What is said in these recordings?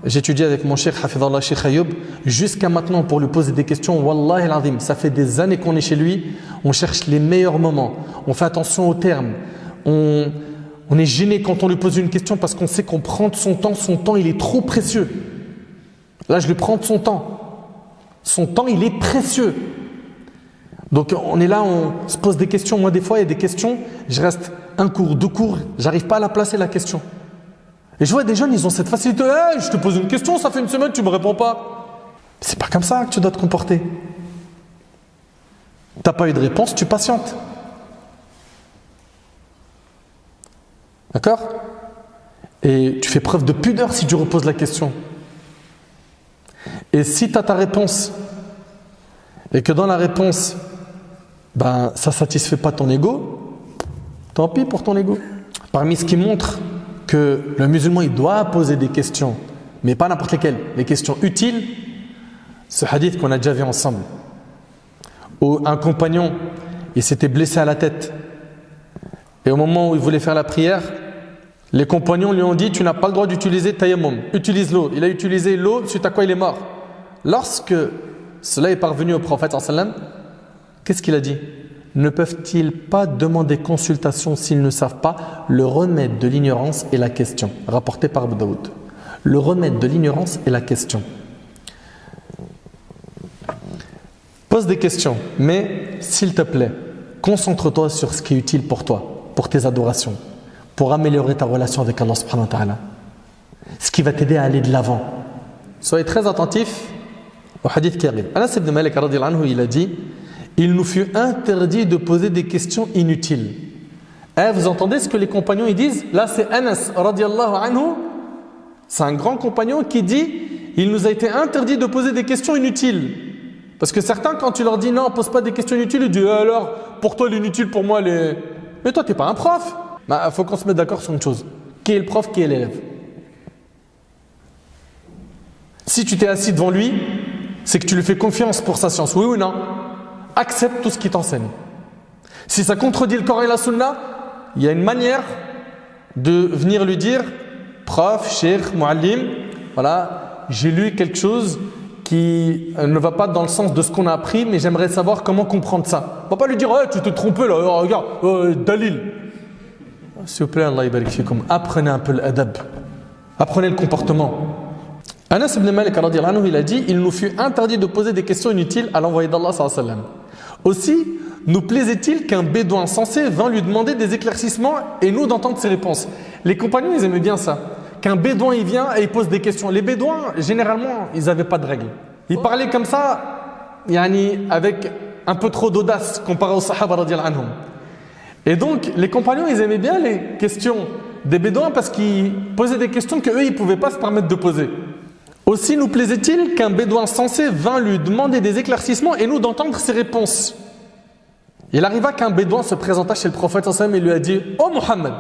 j'étudie avec mon cheikh Hafidhallah Cheikh Ayoub, jusqu'à maintenant pour lui poser des questions, Wallahi al-Azim, ça fait des années qu'on est chez lui, on cherche les meilleurs moments, on fait attention aux termes, on est gêné quand on lui pose une question parce qu'on sait qu'on prend de son temps il est trop précieux. Là je lui prends de son temps il est précieux. Donc on est là, on se pose des questions, moi des fois il y a des questions, je reste un cours, 2 cours, j'arrive pas à la placer la question. Et je vois des jeunes, ils ont cette facilité. Hey, je te pose une question, ça fait une semaine, tu me réponds pas. C'est pas comme ça que tu dois te comporter. T'as pas eu de réponse, tu patientes. D'accord? Et tu fais preuve de pudeur si tu reposes la question. Et si tu as ta réponse, et que dans la réponse, ça ne satisfait pas ton ego, tant pis pour ton ego. Parmi ce qui montre que le musulman il doit poser des questions, mais pas n'importe lesquelles, les questions utiles, ce hadith qu'on a déjà vu ensemble, où un compagnon il s'était blessé à la tête et au moment où il voulait faire la prière, les compagnons lui ont dit tu n'as pas le droit d'utiliser tayammum, utilise l'eau. Il a utilisé l'eau, suite à quoi il est mort. Lorsque cela est parvenu au prophète sallam, qu'est-ce qu'il a dit? Ne peuvent-ils pas demander consultation s'ils ne savent pas? Le remède de l'ignorance est la question. Rapporté par Abu Daoud. Le remède de l'ignorance est la question. Pose des questions, mais s'il te plaît, concentre-toi sur ce qui est utile pour toi, pour tes adorations, pour améliorer ta relation avec Allah subhanahu wa ta'ala. Ce qui va t'aider à aller de l'avant. Soyez très attentifs au hadith qui arrive. Anas ibn Malik radiyallahu anhu, il a dit: il nous fut interdit de poser des questions inutiles. Vous entendez ce que les compagnons ils disent? Là c'est Anas radiyallahu anhu, c'est un grand compagnon qui dit: il nous a été interdit de poser des questions inutiles. Parce que certains quand tu leur dis non, pose pas des questions inutiles, ils disent alors pour toi l'inutile, pour moi les... Mais toi t'es pas un prof. Faut qu'on se mette d'accord sur une chose. Qui est le prof, qui est l'élève? Si tu t'es assis devant lui, c'est que tu lui fais confiance pour sa science, oui ou non? Accepte tout ce qu'il t'enseigne. Si ça contredit le Coran et la Sunna, il y a une manière de venir lui dire: prof, cheikh, muallim, voilà, j'ai lu quelque chose qui ne va pas dans le sens de ce qu'on a appris, mais j'aimerais savoir comment comprendre ça. On ne va pas lui dire: hey, tu t'es trompé là, regarde, dalil. S'il vous plaît, Allah yabarik fikum, apprenez un peu l'adab, apprenez le comportement. Anas ibn Malik radiyallahu anhu, il a dit: il nous fut interdit de poser des questions inutiles à l'envoyé d'Allah sallallahu alayhi wa sallam. Aussi, nous plaisait-il qu'un bédouin censé vint lui demander des éclaircissements et nous d'entendre ses réponses. Les compagnons, ils aimaient bien ça. Qu'un bédouin, il vient et il pose des questions. Les bédouins, généralement, ils n'avaient pas de règles. Ils parlaient comme ça, avec un peu trop d'audace comparé aux sahaba radiyallahu anhum. Et donc, les compagnons, ils aimaient bien les questions des bédouins parce qu'ils posaient des questions qu'eux, ils ne pouvaient pas se permettre de poser. Aussi nous plaisait-il qu'un bédouin censé vint lui demander des éclaircissements et nous d'entendre ses réponses. Il arriva qu'un bédouin se présenta chez le prophète sallam et lui a dit: oh Mohammed,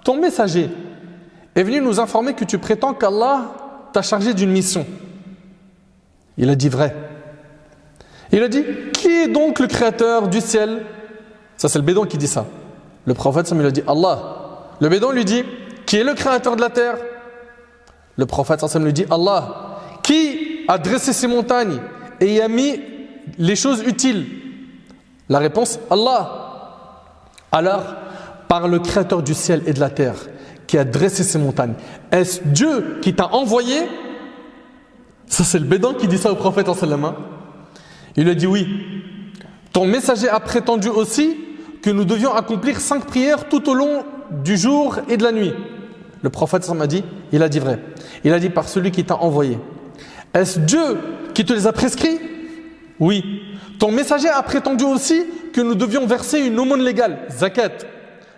ton messager est venu nous informer que tu prétends qu'Allah t'a chargé d'une mission. Il a dit: vrai. Il a dit: qui est donc le créateur du ciel? Ça c'est le bédouin qui dit ça. Le prophète sallam lui a dit: Allah. Le bédouin lui dit: qui est le créateur de la terre? Le prophète sallam lui dit: Allah. Qui a dressé ces montagnes et y a mis les choses utiles? La réponse: Allah. Alors, par le créateur du ciel et de la terre qui a dressé ces montagnes, est-ce Dieu qui t'a envoyé? Ça c'est le bédouin qui dit ça au prophète sallam. Il lui a dit: oui. Ton messager a prétendu aussi que nous devions accomplir 5 prières tout au long du jour et de la nuit. Le prophète sallam a dit: il a dit vrai. Il a dit: par celui qui t'a envoyé. Est-ce Dieu qui te les a prescrits? Oui. Ton messager a prétendu aussi que nous devions verser une aumône légale, zakat,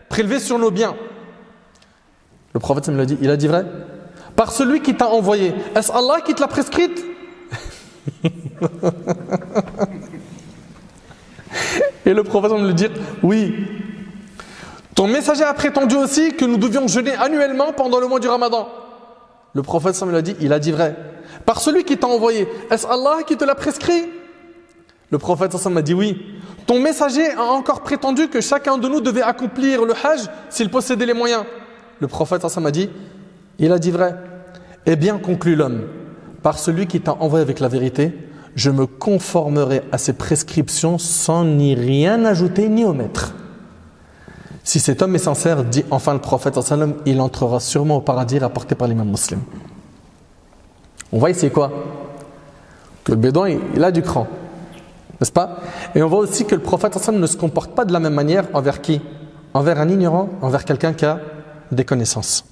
prélevée sur nos biens. Le prophète sallam a dit: il a dit vrai. Par celui qui t'a envoyé. Est-ce Allah qui te l'a prescrite? Et le prophète sallam lui dit: oui. Ton messager a prétendu aussi que nous devions jeûner annuellement pendant le mois du Ramadan. Le prophète sallam lui a dit: il a dit vrai. Par celui qui t'a envoyé, est-ce Allah qui te l'a prescrit? Le prophète sallam a dit: oui. Ton messager a encore prétendu que chacun de nous devait accomplir le hajj s'il possédait les moyens. Le prophète sallam a dit: il a dit vrai. Eh bien, conclut l'homme, par celui qui t'a envoyé avec la vérité, je me conformerai à ses prescriptions sans ni rien ajouter ni omettre. Si cet homme est sincère, dit enfin le prophète sallallahu alayhi wa sallam, il entrera sûrement au paradis rapporté par l'imam Muslim. On voit ici quoi? Que le bédouin, il a du cran, n'est-ce pas? Et on voit aussi que le prophète sallallahu alayhi wa sallam ne se comporte pas de la même manière envers qui? Envers un ignorant, envers quelqu'un qui a des connaissances.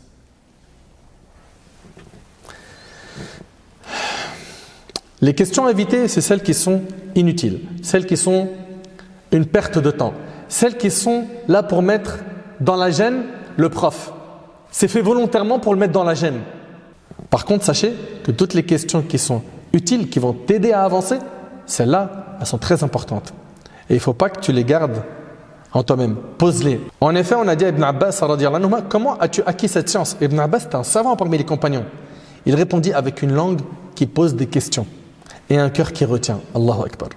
Les questions à éviter, c'est celles qui sont inutiles, celles qui sont une perte de temps, celles qui sont là pour mettre dans la gêne le prof. C'est fait volontairement pour le mettre dans la gêne. Par contre, sachez que toutes les questions qui sont utiles, qui vont t'aider à avancer, celles-là, elles sont très importantes. Et il ne faut pas que tu les gardes en toi-même. Pose-les. En effet, on a dit à Ibn Abbas, comment as-tu acquis cette science? Ibn Abbas était un savant parmi les compagnons. Il répondit avec une langue qui pose des questions et un cœur qui retient. Allahu Akbar.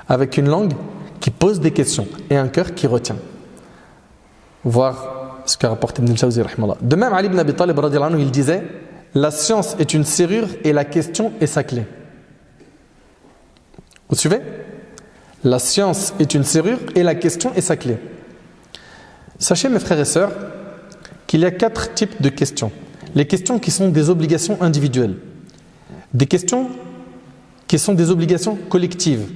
Avec une langue qui pose des questions et un cœur qui retient. Voir ce qu'a rapporté Ibn al-Jawzi. De même, Ali ibn Abi Talib, il disait: la science est une serrure et la question est sa clé. Vous suivez? La science est une serrure et la question est sa clé. Sachez, mes frères et sœurs, qu'il y a 4 types de questions. Les questions qui sont des obligations individuelles, des questions qui sont des obligations collectives,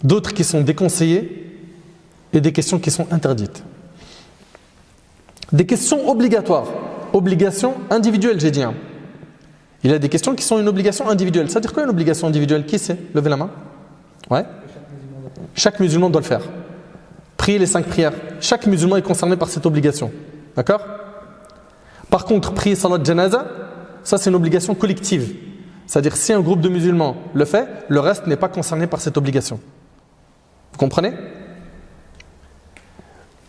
d'autres qui sont déconseillées et des questions qui sont interdites. Des questions obligatoires, obligations individuelles, j'ai dit. Il y a des questions qui sont une obligation individuelle. Ça veut dire quoi une obligation individuelle? Qui sait? Levez la main. Ouais. Chaque musulman doit le faire. Prier les 5 prières. Chaque musulman est concerné par cette obligation. D'accord? Par contre, prier salat janaza, ça c'est une obligation collective. C'est-à-dire si un groupe de musulmans le fait, le reste n'est pas concerné par cette obligation. Vous comprenez?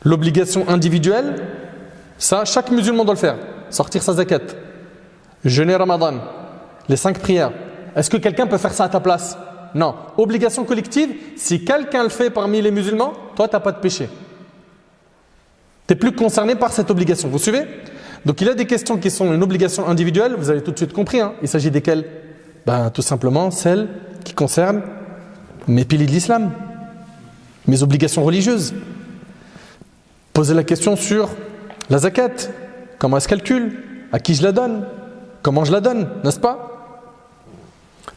L'obligation individuelle, ça, chaque musulman doit le faire. Sortir sa zakat, jeûner Ramadan, les 5 prières. Est-ce que quelqu'un peut faire ça à ta place? Non. Obligation collective, si quelqu'un le fait parmi les musulmans, toi, tu n'as pas de péché. Tu n'es plus concerné par cette obligation. Vous suivez? Donc il y a des questions qui sont une obligation individuelle, vous avez tout de suite compris. Il s'agit desquelles? Tout simplement celles qui concernent mes piliers de l'islam, mes obligations religieuses. Poser la question sur la zakat, comment elle se calcule, à qui je la donne, comment je la donne, n'est-ce pas?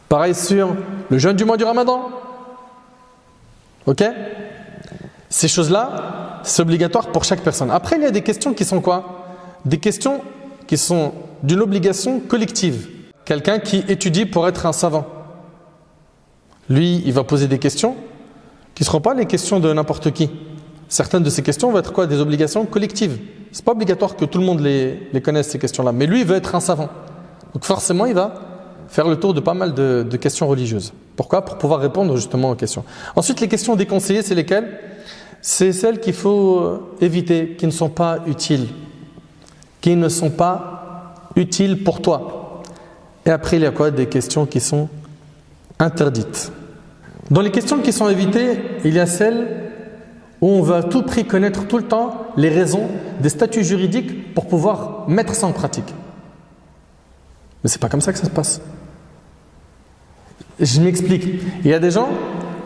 Pareil sur le jeûne du mois du Ramadan. Ok? Ces choses-là, c'est obligatoire pour chaque personne. Après, il y a des questions qui sont quoi? Des questions qui sont d'une obligation collective. Quelqu'un qui étudie pour être un savant. Lui, il va poser des questions qui ne seront pas les questions de n'importe qui. Certaines de ces questions vont être quoi? Des obligations collectives. Ce n'est pas obligatoire que tout le monde les connaisse, ces questions-là. Mais lui, il veut être un savant. Donc forcément, il va faire le tour de pas mal de questions religieuses. Pourquoi? Pour pouvoir répondre justement aux questions. Ensuite, les questions déconseillées, c'est lesquelles? C'est celles qu'il faut éviter, qui ne sont pas utiles. Qui ne sont pas utiles pour toi. Et après, il y a quoi? Des questions qui sont interdites. Dans les questions qui sont évitées, il y a celles où on veut à tout prix connaître tout le temps les raisons des statuts juridiques pour pouvoir mettre ça en pratique. Mais c'est pas comme ça que ça se passe. Je m'explique. Il y a des gens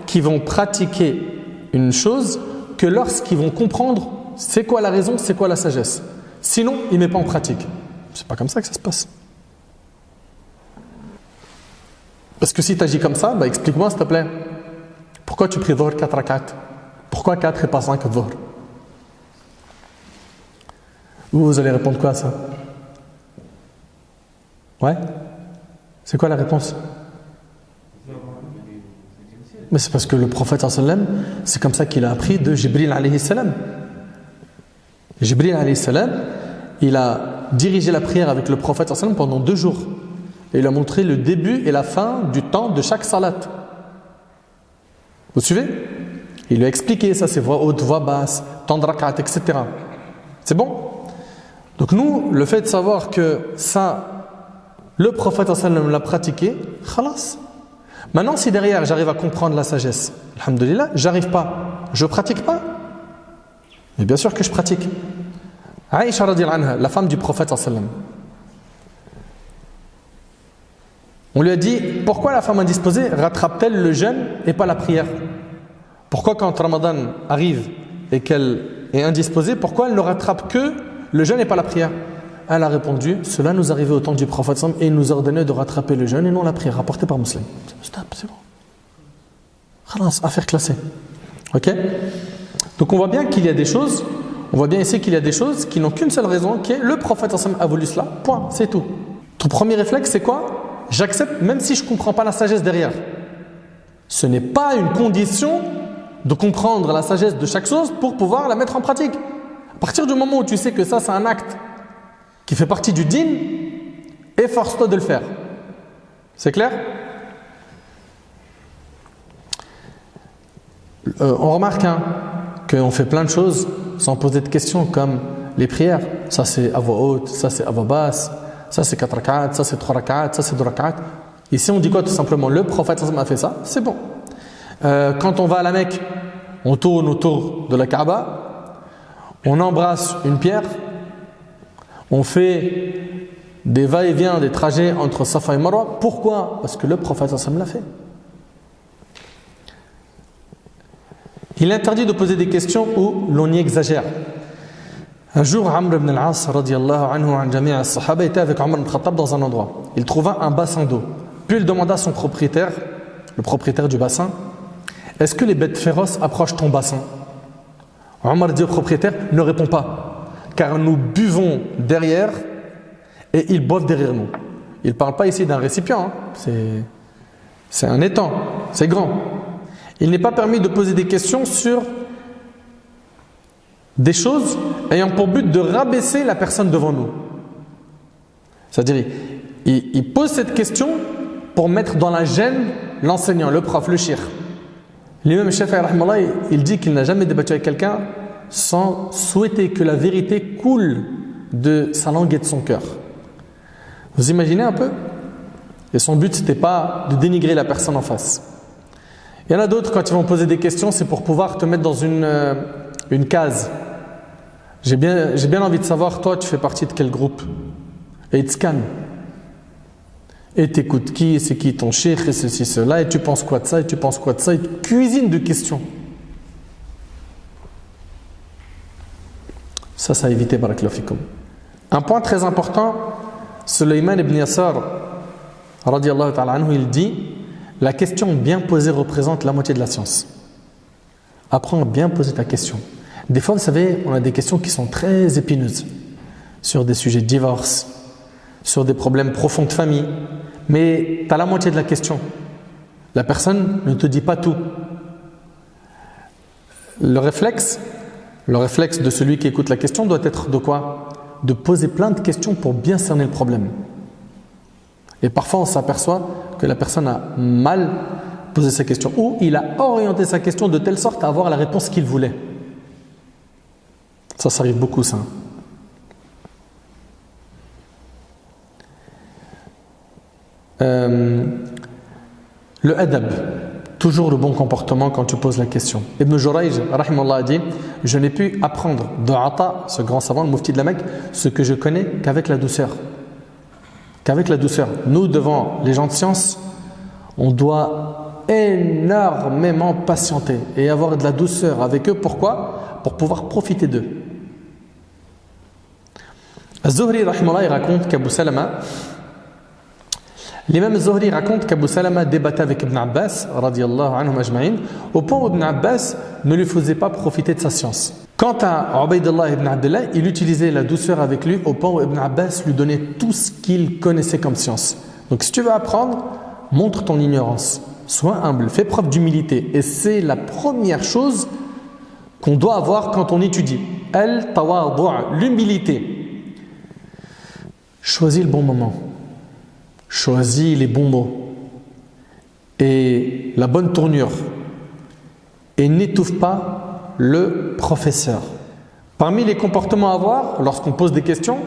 qui vont pratiquer une chose que lorsqu'ils vont comprendre c'est quoi la raison, c'est quoi la sagesse. Sinon, ils ne mettent pas en pratique. C'est pas comme ça que ça se passe. Parce que si tu agis comme ça, explique-moi s'il te plaît. Pourquoi tu pries Dhuhr 4 rak'at? Pourquoi 4 et pas 5 Dhuhr? Vous allez répondre quoi à ça? Ouais? C'est quoi la réponse? Mais c'est parce que le prophète sallam, c'est comme ça qu'il a appris de Jibril alayhi salam. Jibril alayhi salam, il a dirigé la prière avec le prophète sallam pendant 2 jours. Et il a montré le début et la fin du temps de chaque salat. Vous suivez? Il lui a expliqué ça, c'est voix haute, voix basse, temps de rak'at, etc. C'est bon? Donc nous, le fait de savoir que ça, le prophète sallam l'a pratiqué, khalas. Maintenant, si derrière j'arrive à comprendre la sagesse, alhamdoulilah, j'arrive pas, je pratique pas. Mais bien sûr que je pratique. Aïcha radhiyallahu anha, la femme du prophète sallam. On lui a dit, pourquoi la femme indisposée rattrape-t-elle le jeûne et pas la prière? Pourquoi quand Ramadan arrive et qu'elle est indisposée, pourquoi elle ne rattrape que le jeûne et pas la prière? Elle a répondu, cela nous arrivait au temps du prophète et il nous ordonnait de rattraper le jeûne et non la prière, rapporté par Muslim. Stop, c'est bon. Khalas, affaire classée. Ok? Donc on voit bien qu'il y a des choses, on voit bien ici qu'il y a des choses qui n'ont qu'une seule raison, qui est le prophète a voulu cela, point, c'est tout. Ton premier réflexe c'est quoi? J'accepte même si je ne comprends pas la sagesse derrière. Ce n'est pas une condition de comprendre la sagesse de chaque chose pour pouvoir la mettre en pratique. À partir du moment où tu sais que ça c'est un acte qui fait partie du din, efforce-toi de le faire. C'est clair? On remarque qu'on fait plein de choses sans poser de questions, comme les prières. Ça c'est à voix haute, ça c'est à voix basse, ça c'est 4 rak'at, ça c'est 3 rak'at, ça c'est 2 rak'at. Ici on dit quoi? Tout simplement, le prophète a fait ça, c'est bon. Quand on va à la Mecque, on tourne autour de la Kaaba, on embrasse une pierre, on fait des va-et-vient, des trajets entre Safa et Marwa. Pourquoi? Parce que le prophète l'a fait. Il est interdit de poser des questions où l'on y exagère. Un jour, Amr ibn al-As radiyallahu anhu an jami' as-sahaba était avec Omar ibn Khattab dans un endroit. Il trouva un bassin d'eau. Puis il demanda à son propriétaire, le propriétaire du bassin, est-ce que les bêtes féroces approchent ton bassin? Omar dit au propriétaire, ne réponds pas, car nous buvons derrière et ils boivent derrière nous. Il ne parle pas ici d'un récipient, c'est un étang, c'est grand. Il n'est pas permis de poser des questions sur des choses ayant pour but de rabaisser la personne devant nous. C'est-à-dire, il pose cette question pour mettre dans la gêne l'enseignant, le prof, le shir. L'imam Shafi'i, il dit qu'il n'a jamais débattu avec quelqu'un sans souhaiter que la vérité coule de sa langue et de son cœur. Vous imaginez un peu? Et son but, c'était pas de dénigrer la personne en face. Il y en a d'autres, quand ils vont poser des questions, c'est pour pouvoir te mettre dans une case. J'ai bien envie de savoir, toi, tu fais partie de quel groupe? Et ils te scannent. Et t'écoutes qui, c'est qui ton cheikh, et ceci, cela, et tu penses quoi de ça, et tu penses quoi de ça, et tu cuisines de questions. Ça a évité, barakallahu fikum. Un point très important, Sulayman ibn Yasar, radiyallahu ta'ala anhu, il dit, la question bien posée représente la moitié de la science. Apprends à bien poser ta question. Des fois, vous savez, on a des questions qui sont très épineuses, sur des sujets de divorce, sur des problèmes profonds de famille, mais tu as la moitié de la question. La personne ne te dit pas tout. Le réflexe de celui qui écoute la question doit être de quoi? De poser plein de questions pour bien cerner le problème. Et parfois on s'aperçoit que la personne a mal posé sa question ou il a orienté sa question de telle sorte à avoir la réponse qu'il voulait. Ça arrive beaucoup, ça. Le adab, toujours le bon comportement quand tu poses la question. Ibn Jurayj, rahimahullah, a dit, je n'ai pu apprendre de Ata, ce grand savant, le mufti de la Mecque, ce que je connais qu'avec la douceur. Qu'avec la douceur. Nous, devant les gens de science, on doit énormément patienter et avoir de la douceur avec eux. Pourquoi? Pour pouvoir profiter d'eux. Az-Zuhri, rahimahullah, il raconte qu'Abu Salama, l'imam Az-Zuhri raconte qu'Abu Salama débattait avec Ibn Abbas, radiyallahu anhum ajma'in, au point où Ibn Abbas ne lui faisait pas profiter de sa science. Quant à Ubaydullah ibn Abdullah, il utilisait la douceur avec lui au point où Ibn Abbas lui donnait tout ce qu'il connaissait comme science. Donc si tu veux apprendre, montre ton ignorance, sois humble, fais preuve d'humilité. Et c'est la première chose qu'on doit avoir quand on étudie. Al-tawadu', l'humilité. Choisis le bon moment. Choisis les bons mots et la bonne tournure et n'étouffe pas le professeur. Parmi les comportements à avoir lorsqu'on pose des questions,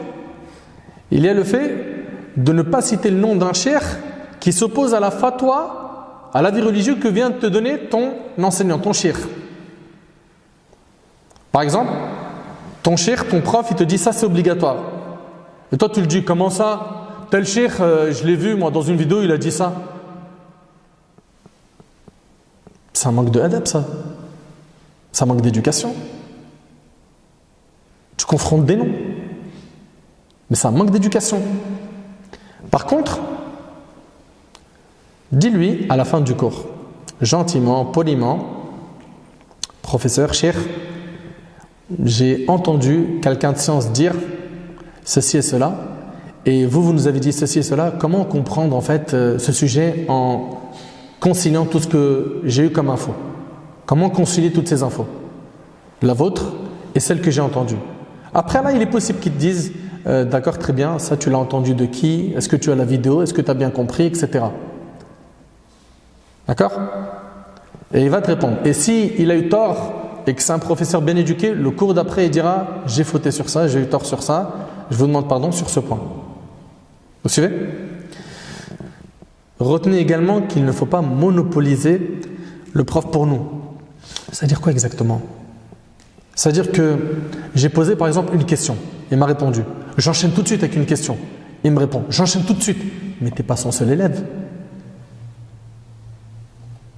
il y a le fait de ne pas citer le nom d'un cheikh qui s'oppose à la fatwa, à l'avis religieux que vient de te donner ton enseignant, ton cheikh. Par exemple, ton cheikh, ton prof, il te dit ça c'est obligatoire. Et toi tu le dis, comment ça? tel cheikh, je l'ai vu moi dans une vidéo, il a dit ça. C'est un manque de adab, ça. C'est un manque d'éducation. Tu confrontes des noms. Mais c'est un manque d'éducation. Par contre, dis-lui à la fin du cours, gentiment, poliment, professeur, cheikh, j'ai entendu quelqu'un de science dire ceci et cela, et vous nous avez dit ceci et cela. Comment comprendre en fait ce sujet en conciliant tout ce que j'ai eu comme info? Comment concilier toutes ces infos? La vôtre et celle que j'ai entendue. Après là, il est possible qu'ils te disent d'accord, très bien, ça tu l'as entendu de qui? Est-ce que tu as la vidéo? Est-ce que tu as bien compris? Etc. D'accord? Et il va te répondre. Et si il a eu tort et que c'est un professeur bien éduqué, le cours d'après il dira j'ai fauté sur ça, j'ai eu tort sur ça, je vous demande pardon sur ce point. Vous suivez? Retenez également qu'il ne faut pas monopoliser le prof pour nous. C'est-à-dire quoi exactement? C'est-à-dire que j'ai posé par exemple une question, il m'a répondu. J'enchaîne tout de suite avec une question, il me répond. J'enchaîne tout de suite. Mais tu n'es pas son seul élève.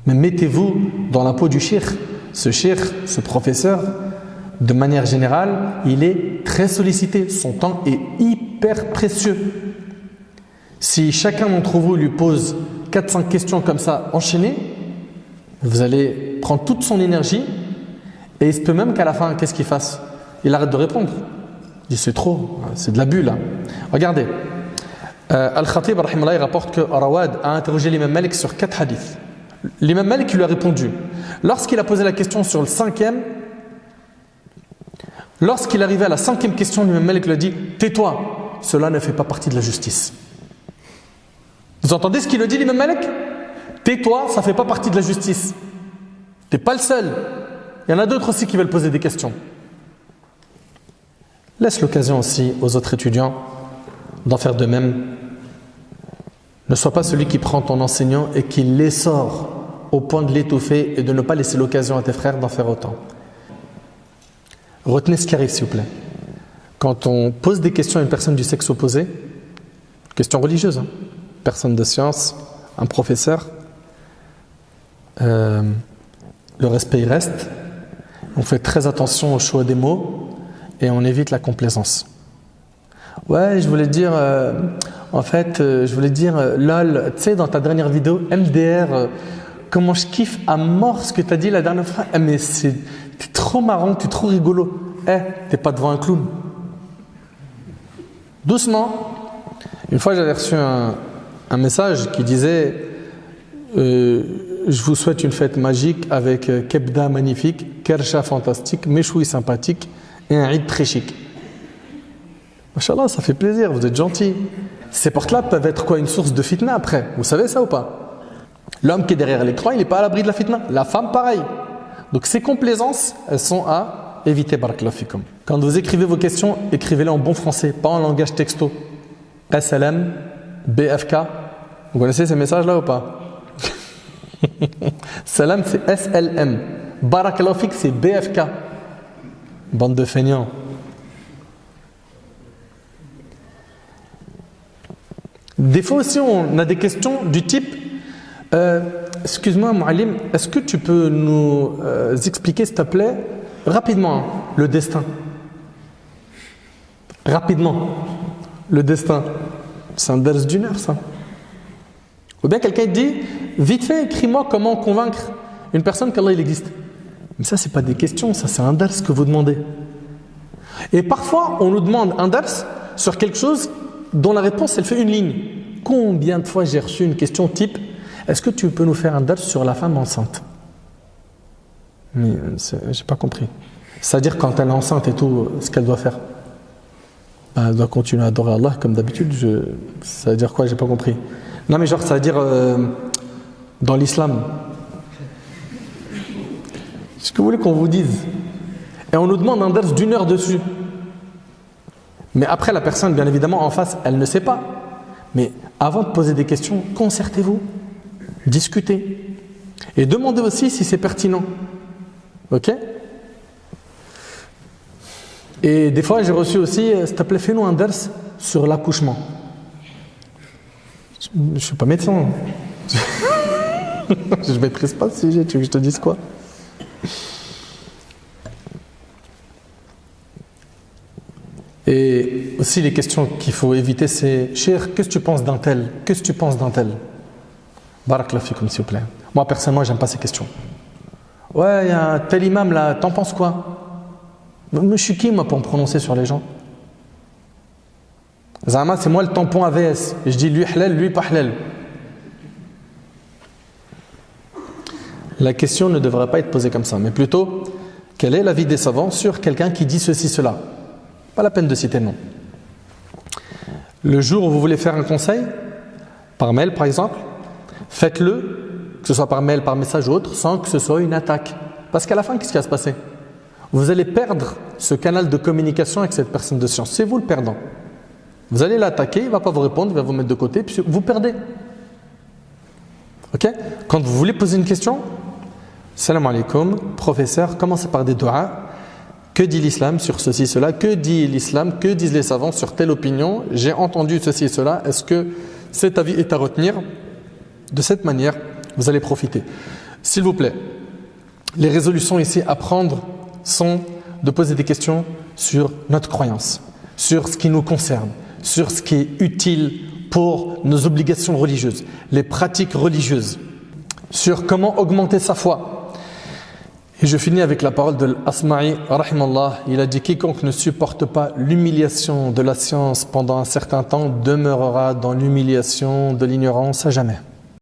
Mais mettez-vous dans la peau du cheikh. Ce cheikh, ce professeur, de manière générale, il est très sollicité. Son temps est hyper précieux. Si chacun d'entre vous lui pose 4-5 questions comme ça enchaînées, vous allez prendre toute son énergie et il se peut même qu'à la fin, qu'est-ce qu'il fasse? Il arrête de répondre. Il dit c'est trop, c'est de l'abus là. Regardez, Al-Khatib rahimahullah, rapporte que Rawad a interrogé l'imam Malik sur 4 hadiths. L'imam Malik lui a répondu. Lorsqu'il a posé la question sur le 5e, lorsqu'il arrivait à la 5e question, l'imam Malik lui a dit tais-toi, cela ne fait pas partie de la justice. Vous entendez ce qu'il lui dit l'imam Malik? Tais-toi, ça ne fait pas partie de la justice. Tu n'es pas le seul. Il y en a d'autres aussi qui veulent poser des questions. Laisse l'occasion aussi aux autres étudiants d'en faire de même. Ne sois pas celui qui prend ton enseignant et qui l'essore au point de l'étouffer et de ne pas laisser l'occasion à tes frères d'en faire autant. Retenez ce qui arrive s'il vous plaît. Quand on pose des questions à une personne du sexe opposé, question religieuse, personne de science, un professeur, le respect il reste, on fait très attention au choix des mots et on évite la complaisance. Ouais, je voulais dire, lol, tu sais, dans ta dernière vidéo, MDR, comment je kiffe à mort ce que tu as dit la dernière fois. Mais t'es trop marrant, t'es trop rigolo. T'es pas devant un clown. Doucement. Une fois, j'avais reçu un message qui disait je vous souhaite une fête magique avec Kebda magnifique, Kersha fantastique, Meshoui sympathique et un Eid très chic. Machallah, ça fait plaisir, vous êtes gentils. Ces portes-là peuvent être quoi? Une source de fitna après. Vous savez ça ou pas? L'homme qui est derrière l'écran, il n'est pas à l'abri de la fitna. La femme, pareil. Donc ces complaisances, elles sont à éviter. Barakallahu fikum. Quand vous écrivez vos questions, écrivez-les en bon français, pas en langage texto. SLM, BFK. Vous connaissez ces messages-là ou pas? Salam, c'est SLM. Barakallahu fik, c'est BFK. Bande de feignants. Des fois aussi, on a des questions du type excuse-moi, Moualim, est-ce que tu peux nous expliquer, s'il te plaît, rapidement, le destin? Rapidement, le destin. C'est un ders d'une heure, ça. Ou bien quelqu'un dit, vite fait, écris-moi comment convaincre une personne qu'Allah il existe. Mais ça, c'est pas des questions, ça, c'est un ders que vous demandez. Et parfois, on nous demande un ders sur quelque chose dont la réponse, elle fait une ligne. Combien de fois j'ai reçu une question type, est-ce que tu peux nous faire un dars sur la femme enceinte? Mais j'ai pas compris. C'est-à-dire quand elle est enceinte et tout, ce qu'elle doit faire, elle doit continuer à adorer Allah comme d'habitude. Ça veut dire quoi? J'ai pas compris. Non mais genre ça veut dire dans l'islam. Ce que vous voulez qu'on vous dise. Et on nous demande un dars d'une heure dessus. Mais après la personne bien évidemment en face, elle ne sait pas. Mais avant de poser des questions, concertez-vous, discutez. Et demandez aussi si c'est pertinent. Ok? Et des fois j'ai reçu aussi, s'il te plaît fais-nous un dars sur l'accouchement. Je suis pas médecin. Je ne maîtrise pas ce sujet, tu veux que je te dise quoi? Et aussi les questions qu'il faut éviter, c'est Cheikh, qu'est-ce que tu penses d'un tel? Qu'est-ce que tu penses d'un tel? Barakallahu fikoum, s'il vous plaît. Moi personnellement, j'aime pas ces questions. Ouais, il y a un tel imam là, t'en penses quoi? Je suis qui moi pour me prononcer sur les gens? Zama, c'est moi le tampon AVS. Et je dis lui halal, lui pas halal. La question ne devrait pas être posée comme ça, mais plutôt, quel est l'avis des savants sur quelqu'un qui dit ceci, cela? Pas la peine de citer le nom. Le jour où vous voulez faire un conseil, par mail par exemple, faites-le, que ce soit par mail, par message ou autre, sans que ce soit une attaque. Parce qu'à la fin, qu'est-ce qui va se passer? Vous allez perdre ce canal de communication avec cette personne de science. C'est vous le perdant. Vous allez l'attaquer, il ne va pas vous répondre, il va vous mettre de côté, puis vous perdez. Ok? Quand vous voulez poser une question, salam alaikum, professeur, commencez par des doigts. Que dit l'islam sur ceci, cela? Que dit l'islam? Que disent les savants sur telle opinion? J'ai entendu ceci et cela. Est-ce que cet avis est à retenir? De cette manière, vous allez profiter. S'il vous plaît, les résolutions ici à prendre sont de poser des questions sur notre croyance, sur ce qui nous concerne, sur ce qui est utile pour nos obligations religieuses, les pratiques religieuses, sur comment augmenter sa foi. Et je finis avec la parole de l'Asma'i, rahimallah. Il a dit: quiconque ne supporte pas l'humiliation de la science pendant un certain temps demeurera dans l'humiliation de l'ignorance à jamais.